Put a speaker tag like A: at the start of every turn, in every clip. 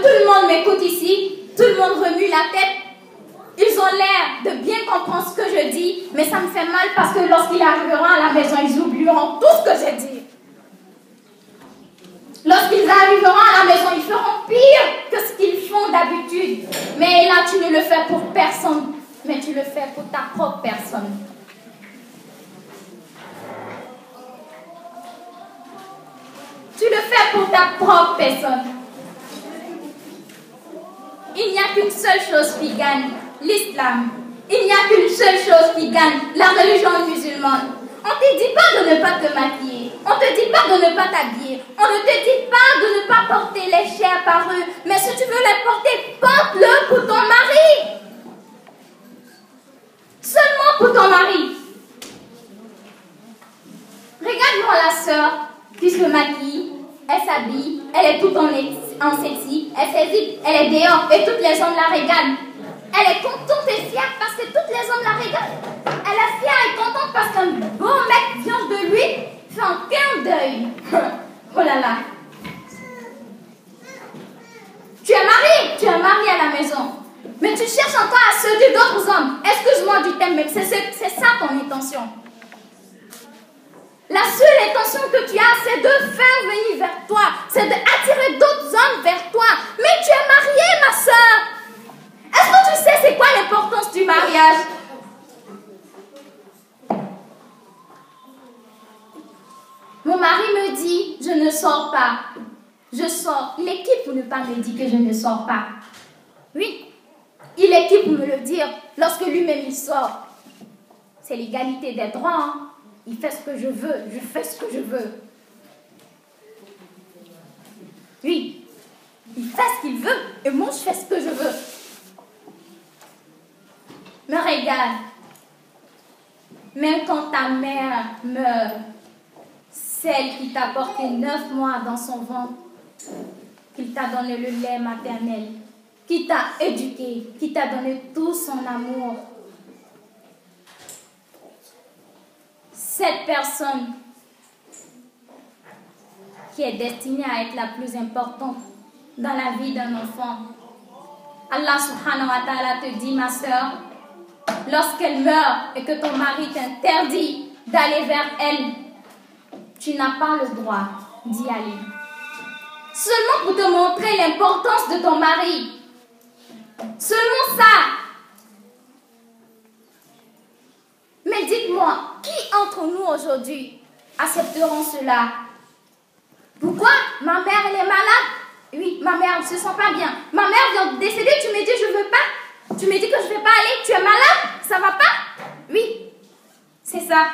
A: le monde m'écoute ici, tout le monde remue la tête. Ils ont l'air de bien comprendre ce que je dis, mais ça me fait mal parce que lorsqu'ils arriveront à la maison, ils oublieront tout ce que j'ai dit. Lorsqu'ils arriveront à la maison, ils feront pire que ce qu'ils font d'habitude. Mais là, tu ne le fais pour personne, mais tu le fais pour ta propre personne. Tu le fais pour ta propre personne. Il n'y a qu'une seule chose qui gagne, l'islam. Il n'y a qu'une seule chose qui gagne, la religion musulmane. On ne te dit pas de ne pas te maquiller. On ne te dit pas de ne pas t'habiller. On ne te dit pas de ne pas porter les chairs parures. Mais si tu veux les porter, porte-le pour ton mari. Seulement pour ton mari. Regarde-moi la sœur qui se maquille, elle s'habille, elle est toute en sexy, elle s'hésite, elle est dehors et tous les hommes la regardent. Elle est contente et fière parce que tous les hommes la regardent. Elle est fière et contente parce qu'un beau mec vient de lui, fait un clin d'œil. Oh là là. Tu es marié à la maison. Mais tu cherches encore à séduire d'autres hommes. Excuse-moi du thème, mais c'est ça ton intention. La seule intention que tu as, c'est de faire venir vers toi. C'est d'attirer d'autres hommes vers toi. Mais tu es mariée, ma soeur. Est-ce que tu sais c'est quoi l'importance du mariage? Mon mari me dit, je ne sors pas. Je sors. Il est qui pour ne pas me dire que je ne sors pas? Oui. Il est qui pour me le dire lorsque lui-même il sort? C'est l'égalité des droits. Hein? Il fait ce que je veux, je fais ce que je veux. Oui. Il fait ce qu'il veut et moi je fais ce que je veux. Me regarde. Même quand ta mère meurt, celle qui t'a porté 9 mois dans son ventre, qui t'a donné le lait maternel, qui t'a éduqué, qui t'a donné tout son amour. Cette personne qui est destinée à être la plus importante dans la vie d'un enfant. Allah subhanahu wa ta'ala te dit, ma soeur, lorsqu'elle meurt et que ton mari t'interdit d'aller vers elle, tu n'as pas le droit d'y aller. Seulement pour te montrer l'importance de ton mari. Seulement ça. Mais dites-moi, qui entre nous aujourd'hui accepteront cela? Pourquoi? Ma mère, elle est malade? Oui, ma mère ne se sent pas bien. Ma mère vient de décéder, tu me dis je ne veux pas? Tu me dis que je ne vais pas aller? Tu es malade? Ça ne va pas? Oui, c'est ça.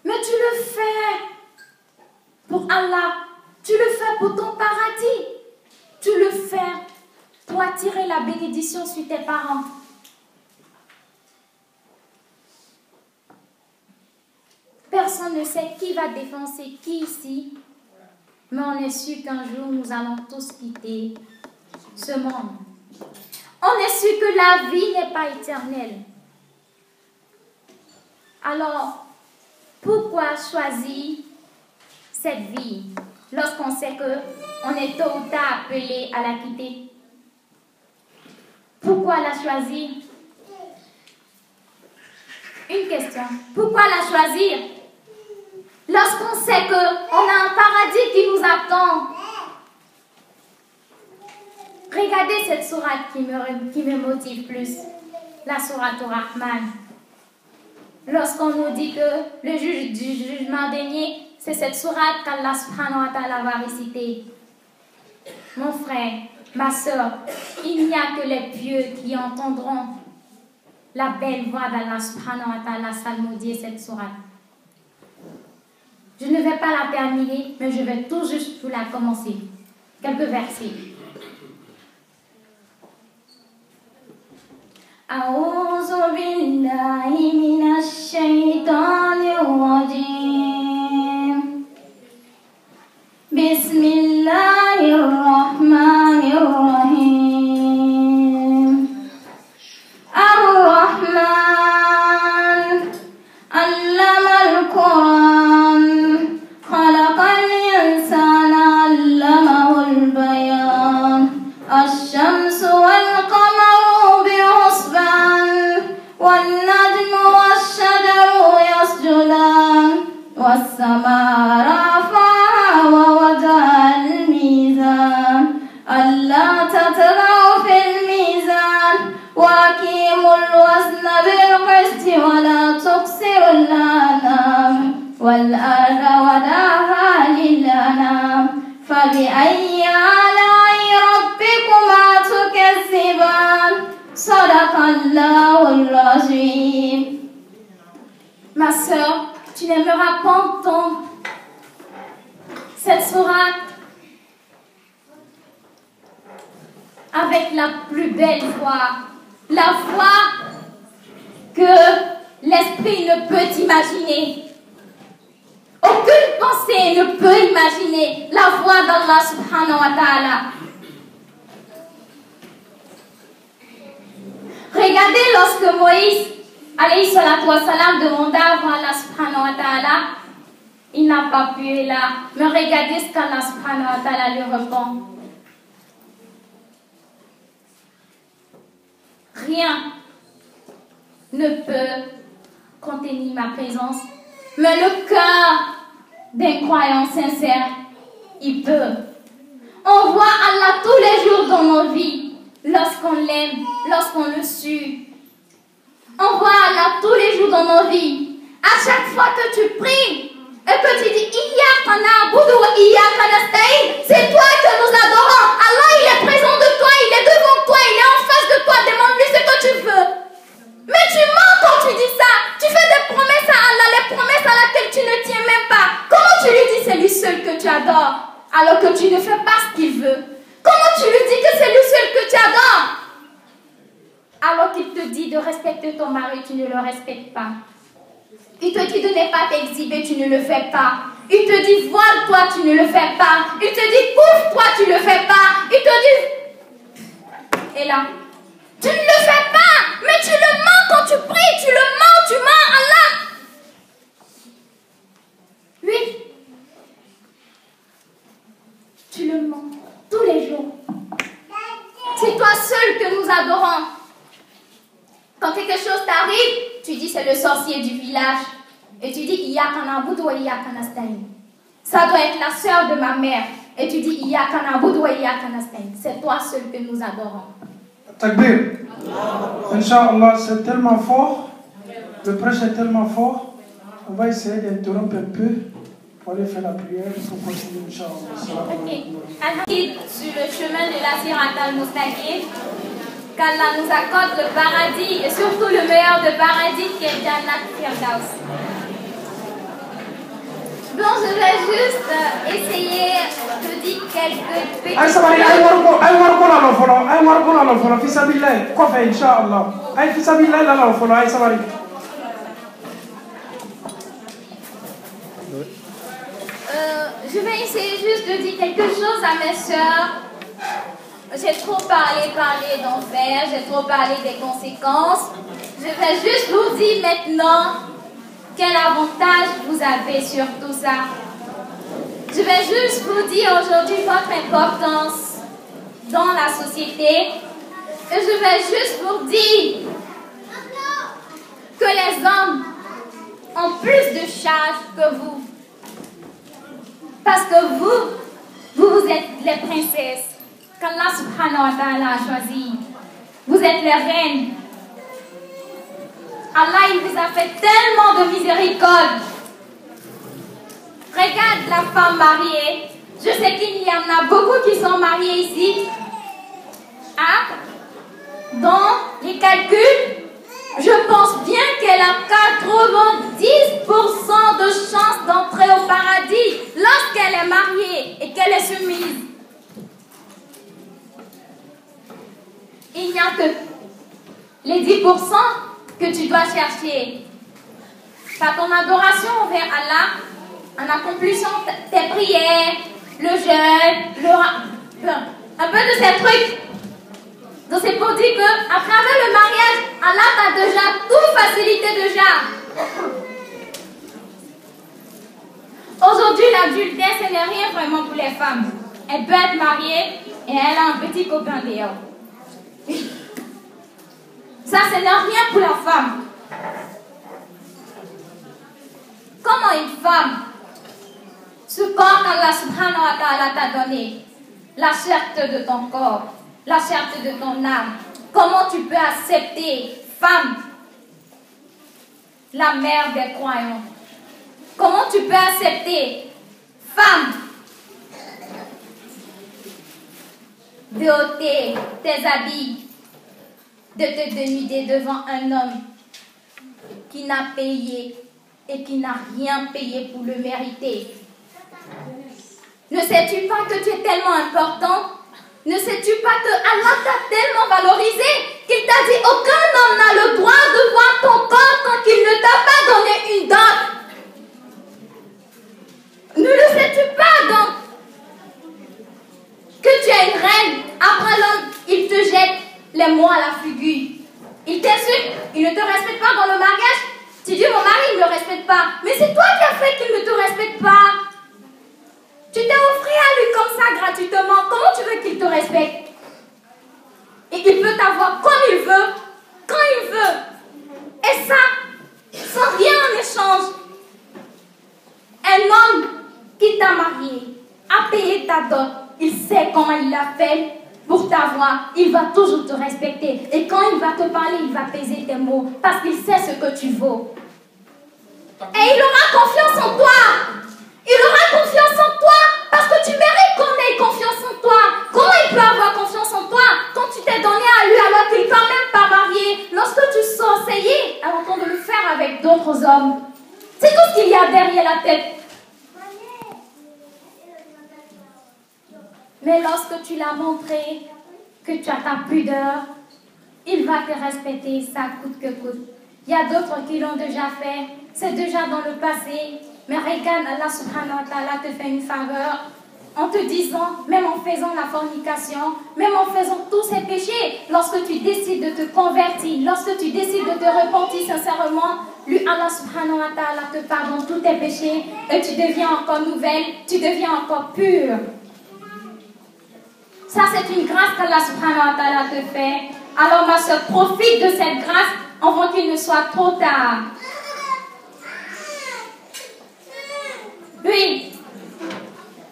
A: Mais tu le fais pour Allah. Tu le fais pour ton paradis. Tu le fais pour attirer la bénédiction sur tes parents. Personne ne sait qui va défoncer qui ici, mais on est sûr qu'un jour nous allons tous quitter ce monde. On est sûr que la vie n'est pas éternelle. Alors, pourquoi choisir cette vie lorsqu'on sait qu'on est tôt ou tard appelé à la quitter? Pourquoi la choisir? Une question. Pourquoi la choisir? Lorsqu'on sait qu'on a un paradis qui nous attend. Regardez cette sourate qui me motive plus. La sourate au Rahman. Lorsqu'on nous dit que le juge du jugement dernier, c'est cette sourate qu'Allah subhanahu wa ta'ala va réciter. Mon frère, ma soeur, il n'y a que les pieux qui entendront la belle voix d'Allah subhanahu wa ta'ala salmodier cette sourate. Je ne vais pas la terminer, mais je vais tout juste vous la commencer. Quelques versets. A'udhu billahi minash shaitanir rajim. Bismillahirrahmanirrahim. Ar-Rahman, allama al-Quran. خلق الإنسان علمه البيان والأرض وضعها للأنام فبأي آلاء ربكما تكذبان صدق الله العظيم. Ma sœur, tu n'aimeras pas entendre cette sourate avec la plus belle voix, la voix que l'esprit ne peut imaginer. Aucune pensée ne peut imaginer la voix d'Allah subhanahu wa ta'ala. Regardez lorsque Moïse alayhi salatu wa salam demanda à Allah subhanahu wa ta'ala, il n'a pas pu être là. Mais regardez ce qu'Allah subhanahu wa ta'ala lui répond. Rien ne peut contenir ma présence, mais le cœur d'un croyant sincère, il peut. On voit Allah tous les jours dans nos vies, lorsqu'on l'aime, lorsqu'on le suit. On voit Allah tous les jours dans nos vies. À chaque fois que tu pries et que tu dis Iyyaka na'budu wa iyyaka nasta'in, c'est toi que nous adorons. Allah, il est présent de toi, il est devant toi, il est en face de toi. Demande-lui ce que tu veux. Mais tu mens quand tu dis ça. Tu fais des promesses à Allah, les promesses à laquelle tu ne tiens même pas. Comment tu lui dis c'est lui seul que tu adores alors que tu ne fais pas ce qu'il veut? Comment tu lui dis que c'est lui seul que tu adores alors qu'il te dit de respecter ton mari, tu ne le respectes pas? Il te dit de ne pas t'exhiber, tu ne le fais pas. Il te dit voile-toi, tu ne le fais pas. Il te dit couvre-toi, tu ne le fais pas. Il te dit... Et là, tu ne le fais pas, mais tu le mens quand tu pries, tu mens Allah. Oui, tu le mens tous les jours. C'est toi seul que nous adorons. Quand quelque chose t'arrive, tu dis c'est le sorcier du village. Et tu dis Iyyaka na'budu wa iyyaka nasta'in. Ça doit être la sœur de ma mère. Et tu dis Iyyaka na'budu wa iyyaka nasta'in. C'est toi seul que nous adorons.
B: Takbir. Inch'Allah, c'est tellement fort. Le prêche est tellement fort. On va essayer d'interrompre un peu pour aller faire la prière. Il faut continuer, Inch'Allah.
A: Ok. Sur le chemin de la Sirat al-Mustaqim, qu'Allah nous accorde le paradis et surtout le meilleur de paradis qui est Jannat Firdaus. Bon, je vais juste essayer de dire quelques petits... Je vais essayer juste de dire quelque chose à mes sœurs. J'ai trop parlé d'enfer, j'ai trop parlé des conséquences. Je vais juste vous dire maintenant quel avantage vous avez sur tout ça. Je vais juste vous dire aujourd'hui votre importance dans la société. Et je vais juste vous dire que les hommes ont plus de charge que vous. Parce que vous êtes les princesses qu'Allah subhanahu wa ta'ala a choisi. Vous êtes les reines. Allah, il vous a fait tellement de miséricorde. Regarde la femme mariée. Je sais qu'il y en a beaucoup qui sont mariés ici. Ah, dans les calculs, je pense bien qu'elle a 90% de chance d'entrer au paradis lorsqu'elle est mariée et qu'elle est soumise. Il n'y a que les 10% que tu dois chercher. Par ton adoration envers Allah, en accomplissant tes prières, le jeûne, un peu de ces trucs. Donc c'est pour dire que à travers le mariage, Allah t'a déjà tout facilité déjà. Aujourd'hui, l'adultère, ce n'est rien vraiment pour les femmes. Elle peut être mariée et elle a un petit copain dehors. Ça, ce n'est rien pour la femme. Comment une femme, ce corps qu'Allah subhanahu wa ta'ala t'a donné, la cherté de ton corps, la cherté de ton âme, comment tu peux accepter, femme, la mère des croyants? Comment tu peux accepter, femme, de ôter tes habits, de te dénuder devant un homme qui n'a payé et qui n'a rien payé pour le mériter? Ne sais-tu pas que tu es tellement important? Ne sais-tu pas que Allah t'a tellement valorisé qu'il t'a dit aucun homme n'a le droit de voir ton corps tant qu'il ne t'a pas donné une dot? Ne le sais-tu pas donc que tu es une reine? Après l'homme, il te jette les mots à la figure. Il t'insulte, il ne te respecte pas dans le mariage. Tu dis mon mari ne me respecte pas. Mais c'est toi qui as fait qu'il ne te respecte pas. Tu t'es offert à lui comme ça gratuitement. Comment tu veux qu'il te respecte? Et il peut t'avoir comme il veut, quand il veut. Et ça, sans rien en échange. Un homme qui t'a marié, a payé ta dot, il sait comment il l'a fait pour t'avoir. Il va toujours te respecter. Et quand il va te parler, il va peser tes mots. Parce qu'il sait ce que tu vaux. Et il aura confiance en toi. Il aura confiance en toi parce que tu mérites qu'on ait confiance en toi. Comment il peut avoir confiance en toi quand tu t'es donné à lui alors qu'il ne t'a même pas marié? Lorsque tu sors, ça y est, à l'entendre de le faire avec d'autres hommes. C'est tout ce qu'il y a derrière la tête. Mais lorsque tu l'as montré que tu as ta pudeur, il va te respecter, ça coûte que coûte. Il y a d'autres qui l'ont déjà fait, c'est déjà dans le passé. Mais regarde, Allah subhanahu wa ta'ala te fait une faveur en te disant, même en faisant la fornication, même en faisant tous ces péchés, lorsque tu décides de te convertir, lorsque tu décides de te repentir sincèrement, lui, Allah subhanahu wa ta'ala te pardonne tous tes péchés et tu deviens encore nouvelle, tu deviens encore pure. Ça, c'est une grâce qu'Allah subhanahu wa ta'ala te fait. Alors, ma soeur, profite de cette grâce avant qu'il ne soit trop tard. Oui.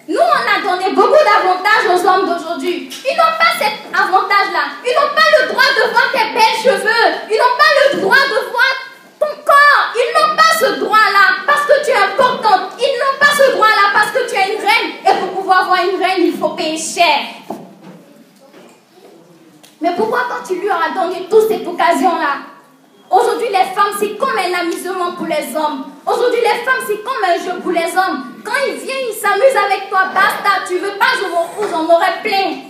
A: Nous, on a donné beaucoup d'avantages aux hommes d'aujourd'hui. Ils n'ont pas cet avantage-là. Ils n'ont pas le droit de voir tes belles cheveux. Ils n'ont pas le droit de voir ton corps. Ils n'ont pas ce droit-là parce que tu es importante. Ils n'ont pas ce droit-là parce que tu es une reine. Et pour pouvoir voir une reine, il faut payer cher. Mais pourquoi quand tu lui as donné toute cette occasion-là? Aujourd'hui, les femmes, c'est comme un amusement pour les hommes. Aujourd'hui, les femmes, c'est comme un jeu pour les hommes. Quand ils viennent, ils s'amusent avec toi. Basta, tu veux pas, je m'en fous, j'en aurais plein.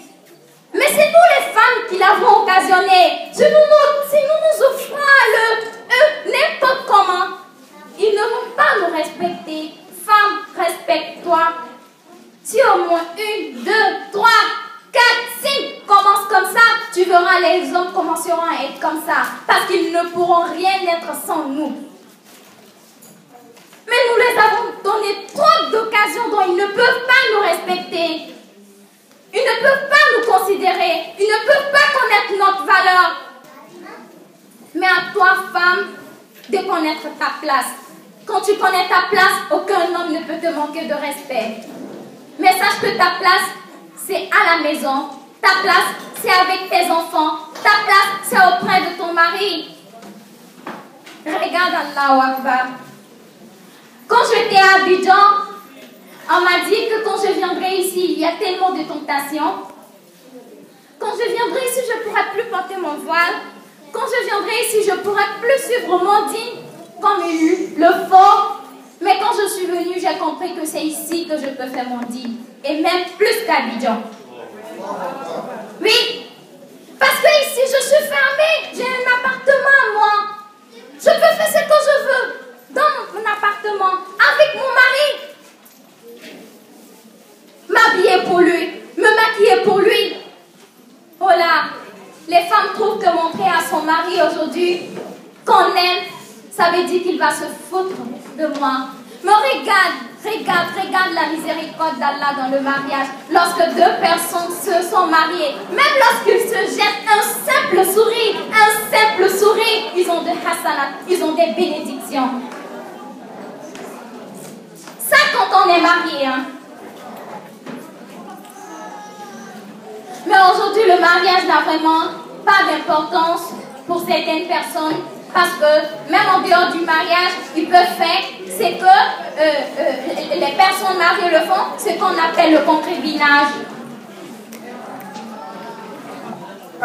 A: Mais c'est nous les femmes qui l'avons occasionné. Si nous offrons à eux n'importe comment, ils ne vont pas nous respecter. Femme, respecte-toi. Si au moins 1, 2, 3, 4, 5 commencent comme ça, tu verras les hommes commenceront à être comme ça. Parce qu'ils ne pourront rien être sans nous. Mais nous les avons donné trop d'occasions dont ils ne peuvent pas nous respecter. Ils ne peuvent pas nous considérer. Ils ne peuvent pas connaître notre valeur. Mais à toi, femme, de connaître ta place. Quand tu connais ta place, aucun homme ne peut te manquer de respect. Mais sache que ta place, c'est à la maison. Ta place, c'est avec tes enfants. Ta place, c'est auprès de ton mari. Regarde Allahu Akbar. Quand j'étais à Abidjan, on m'a dit que quand je viendrai ici, il y a tellement de tentations. Quand je viendrai ici, je ne pourrai plus porter mon voile. Quand je viendrai ici, je ne pourrai plus suivre mon dîme comme il le faut. Mais quand je suis venue, j'ai compris que c'est ici que je peux faire mon dîme. Et même plus qu'Abidjan. Oui. Parce que ici, je suis fermée. J'ai un appartement à moi. Je peux faire ce que je veux dans mon appartement, avec mon mari. M'habiller pour lui, me maquiller pour lui. Voilà. Les femmes trouvent que montrer à son mari aujourd'hui qu'on aime, ça veut dire qu'il va se foutre de moi. Mais regarde la miséricorde d'Allah dans le mariage. Lorsque deux personnes se sont mariées, même lorsqu'ils se jettent un simple sourire, ils ont des hasanat, ils ont des bénédictions. Ça quand on est marié, hein. Mais aujourd'hui, le mariage n'a vraiment pas d'importance pour certaines personnes parce que même en dehors du mariage, ils peuvent faire c'est que les personnes mariées le font, ce qu'on appelle le concubinage.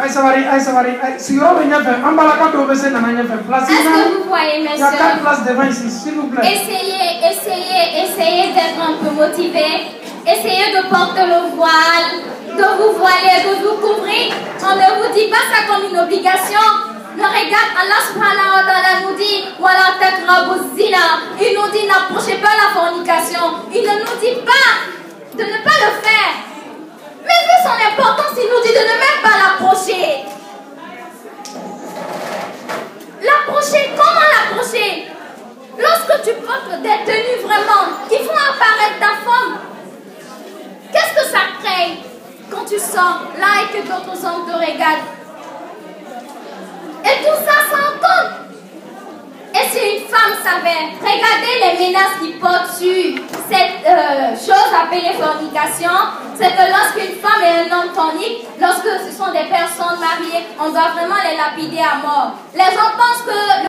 B: Est-ce que
A: vous voyez, mes
B: il y a 4
A: soeurs?
B: places devant ici, s'il vous plaît.
A: Essayez d'être un peu motivés. Essayez de porter le voile, de vous voiler, de vous couvrir. On ne vous dit pas ça comme une obligation. Mais regarde, Allah subhanahu wa ta'ala nous dit Wala taqrabu zina. Il nous dit n'approchez pas la fornication. Il ne nous dit pas de ne pas le faire. Mais vu son importance, il nous dit de ne même pas l'approcher. L'approcher, comment l'approcher? Lorsque tu portes des tenues vraiment qui font apparaître ta forme, qu'est-ce que ça crée quand tu sors là et que d'autres hommes te regardent? Et tout ça s'en compte. Et si une femme savait, regardez les menaces qui portent sur cette chose appelée fornication, c'est que lorsqu'une femme et un homme forniquent, lorsque ce sont des personnes mariées, on doit vraiment les lapider à mort. Les gens pensent que